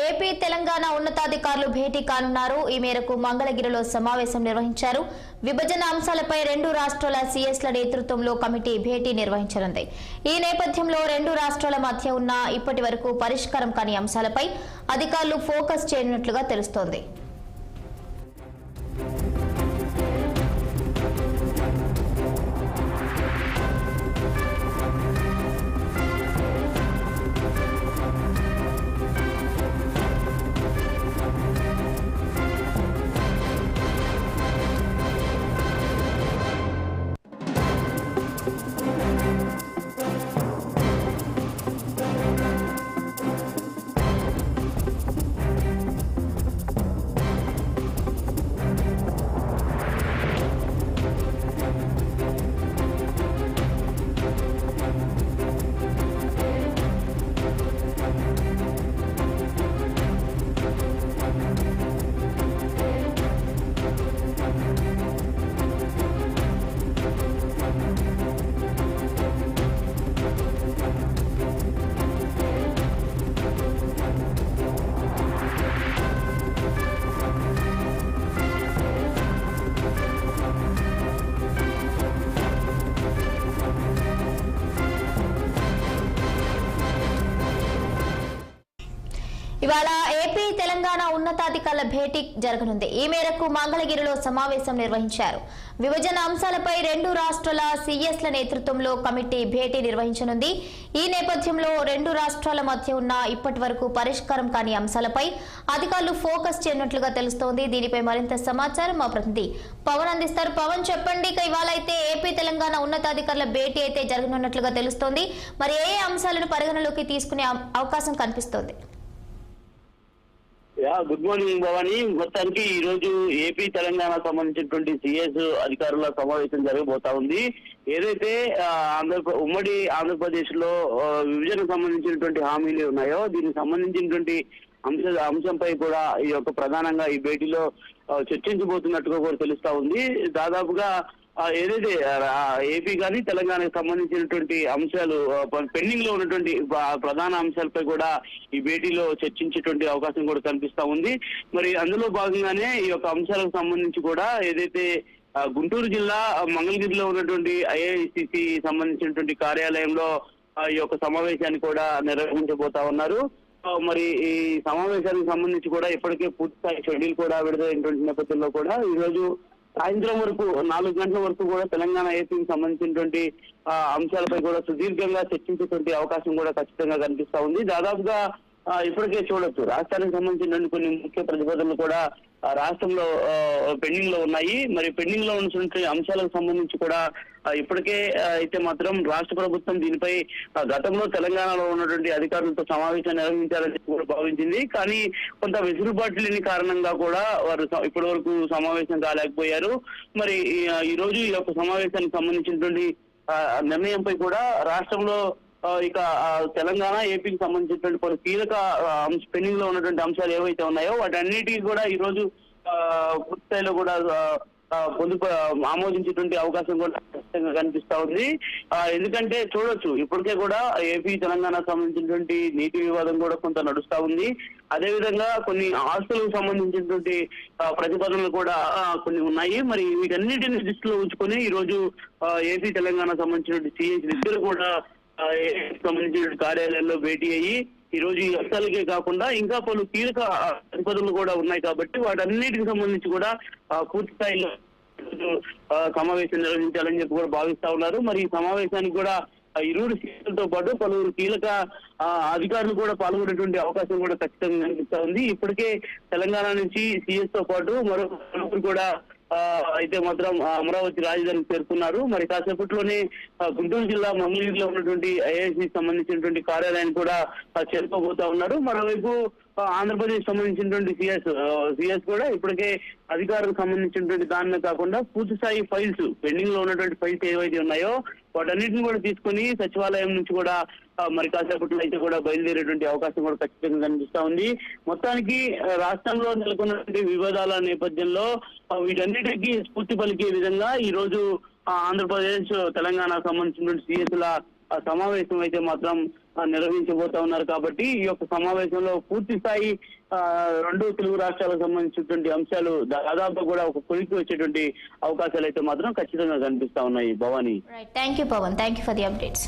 AP Telangana ఉన్నతాధికారులు భేటీ కానున్నారు. ఈ మేరకు మంగళగిరిలో సమావేశం నిర్వహించారు. విభజన అంశాలపై రెండు రాష్ట్రాల సీఎస్ల నేతృత్వంలో కమిటీ భేటీ నిర్వహించనుంది. ఈ నేపథ్యంలో రెండు రాష్ట్రాల మధ్య ఉన్న ఇప్పటి వరకు పరిష్కారం కాని అంశాలపై అధికారులు ఫోకస్ చేయనున్నట్లుగా తెలుస్తోంది. ఇవాళ ఏపీ తెలంగాణ ఉన్నతాధికారుల భేటీ జరగనుంది. ఈ మేరకు మంగళగిరిలో సమావేశం నిర్వహించారు. విభజన అంశాలపై రెండు రాష్ట్రాల సీఎస్ల నేతృత్వంలో కమిటీ భేటీ నిర్వహించనుంది. ఈ నేపథ్యంలో రెండు రాష్ట్రాల మధ్య ఉన్న ఇప్పటి వరకు పరిష్కారం కాని అంశాలపై అధికారులు ఫోకస్ చేయనున్నట్లుగా తెలుస్తోంది. దీనిపై మరింత సమాచారం మా ప్రతినిధి పవన్ అందిస్తారు. పవన్, చెప్పండి. ఇవాళ అయితే ఏపీ తెలంగాణ ఉన్నతాధికారుల భేటీ అయితే జరగనున్నట్లుగా తెలుస్తోంది. మరి ఏ అంశాలను పరిగణలోకి తీసుకునే అవకాశం కనిపిస్తోంది? Good morning Bhavani. మొత్తానికి ఈ రోజు ఏపీ తెలంగాణ సంబంధించినటువంటి సిఎస్ అధికారుల సమావేశం జరగబోతా ఉంది. ఏదైతే ఉమ్మడి ఆంధ్రప్రదేశ్ లో విభజనకు సంబంధించినటువంటి హామీలు ఉన్నాయో దీనికి సంబంధించినటువంటి అంశంపై కూడా ఈ యొక్క ప్రధానంగా ఈ భేటీలో చర్చించబోతున్నట్టుగా కూడా తెలుస్తా ఉంది. దాదాపుగా ఏదైతే ఏపీ కానీ తెలంగాణకు సంబంధించినటువంటి అంశాలు పెండింగ్ లో ఉన్నటువంటి ప్రధాన అంశాలపై కూడా ఈ భేటీలో చర్చించేటువంటి అవకాశం కూడా కనిపిస్తా ఉంది. మరి అందులో భాగంగానే ఈ యొక్క అంశాలకు సంబంధించి కూడా ఏదైతే గుంటూరు జిల్లా మంగళగిరిలో ఉన్నటువంటి ఐఐసిసి సంబంధించినటువంటి కార్యాలయంలో ఈ యొక్క సమావేశాన్ని కూడా నిర్వహించబోతా ఉన్నారు. మరి ఈ సమావేశానికి సంబంధించి కూడా ఇప్పటికే పూర్తిస్థాయి షెడ్యూల్ కూడా విడుదలైనటువంటి నేపథ్యంలో కూడా ఈ రోజు సాయంత్రం వరకు 4 గంటల వరకు కూడా తెలంగాణ ఏపీకి సంబంధించినటువంటి అంశాలపై కూడా సుదీర్ఘంగా చర్చించేటువంటి అవకాశం కూడా ఖచ్చితంగా కనిపిస్తా ఉంది. దాదాపుగా ఇప్పటికే చూడొచ్చు రాష్ట్రానికి సంబంధించిన కొన్ని ముఖ్య ప్రతిపాదనలు కూడా రాష్ట్రంలో పెండింగ్ లో ఉన్నాయి. మరి పెండింగ్ లో ఉన్నటువంటి అంశాలకు సంబంధించి కూడా ఇప్పటికే అయితే మాత్రం రాష్ట్ర ప్రభుత్వం దీనిపై గతంలో తెలంగాణలో ఉన్నటువంటి అధికారులతో సమావేశం నిర్వహించాలని కూడా భావించింది. కానీ కొంత వెసులుబాటు లేని కారణంగా కూడా వారు ఇప్పటి వరకు సమావేశం కాలేకపోయారు. మరి ఈ రోజు ఈ యొక్క సమావేశానికి సంబంధించినటువంటి నిర్ణయంపై కూడా రాష్ట్రంలో ఇక తెలంగాణ ఏపీకి సంబంధించినటువంటి కొన్ని కీలక పెండింగ్ లో ఉన్నటువంటి అంశాలు ఏవైతే ఉన్నాయో వాటన్నిటికీ కూడా ఈ రోజు పూర్తి స్థాయిలో కూడా పొదుపు ఆమోదించేటువంటి అవకాశం కూడా ఖచ్చితంగా కనిపిస్తా ఉంది. ఎందుకంటే చూడొచ్చు ఇప్పటికే కూడా ఏపీ తెలంగాణకు సంబంధించినటువంటి నీటి వివాదం కూడా కొంత నడుస్తా ఉంది. అదేవిధంగా కొన్ని ఆస్తులకు సంబంధించినటువంటి ప్రతిపాదనలు కూడా కొన్ని ఉన్నాయి. మరి వీటన్నిటిని దృష్టిలో ఉంచుకొని ఈ రోజు ఏపీ తెలంగాణ సంబంధించినటువంటి సిఎస్ ఇద్దరు కూడా సంబంధించిన కార్యాలయంలో భేటీ అయ్యి ఈ రోజు ఈ అంశాలకే కాకుండా ఇంకా పలు కీలక ప్రతిపాదనలు కూడా ఉన్నాయి కాబట్టి వాటన్నిటికి సంబంధించి కూడా పూర్తి స్థాయిలో సమావేశం నిర్వహించాలని చెప్పి కూడా భావిస్తా ఉన్నారు. మరి ఈ సమావేశానికి కూడా ఇరువురు సీఎంలతో పాటు పలువురు కీలక అధికారులు కూడా పాల్గొనేటువంటి అవకాశం కూడా ఖచ్చితంగా కనిపిస్తా ఉంది. ఇప్పటికే తెలంగాణ నుంచి సిఎస్ తో పాటు మరొక కూడా అయితే మాత్రం అమరావతి రాజధానికి చేరుకున్నారు. మరి కాసేపట్లోనే గుంటూరు జిల్లా మంగళగిరిలో ఉన్నటువంటి ఐఐసి సంబంధించినటువంటి కార్యాలయాన్ని కూడా చేరుకోబోతా ఉన్నారు. మరోవైపు ఆంధ్రప్రదేశ్ సంబంధించినటువంటి సిఎస్ కూడా ఇప్పటికే అధికారులకు సంబంధించినటువంటి దానిలో కాకుండా పూర్తి స్థాయి ఫైల్స్ పెండింగ్ లో ఉన్నటువంటి ఫైల్స్ ఏవైతే ఉన్నాయో వాటన్నిటిని కూడా తీసుకుని సచివాలయం నుంచి కూడా మరి కాసేపట్లో అయితే కూడా బయలుదేరేటువంటి అవకాశం కూడా ఖచ్చితంగా కనిపిస్తా ఉంది. మొత్తానికి రాష్ట్రంలో నెలకొన్నటువంటి వివాదాల నేపథ్యంలో వీటన్నిటికీ స్ఫూర్తి పలికే విధంగా ఈ రోజు ఆంధ్రప్రదేశ్ తెలంగాణ సంబంధించినటువంటి సిఎస్ల సమావేశం అయితే మాత్రం నిర్వహించబోతా ఉన్నారు. కాబట్టి ఈ యొక్క సమావేశంలో పూర్తి స్థాయి రెండు తెలుగు రాష్ట్రాలకు సంబంధించినటువంటి అంశాలు దాదాపు కూడా ఒక కొలికి వచ్చేటువంటి అవకాశాలు అయితే మాత్రం ఖచ్చితంగా కనిపిస్తా ఉన్నాయి. Bhavani, thank you Pavan, thank you for the updates.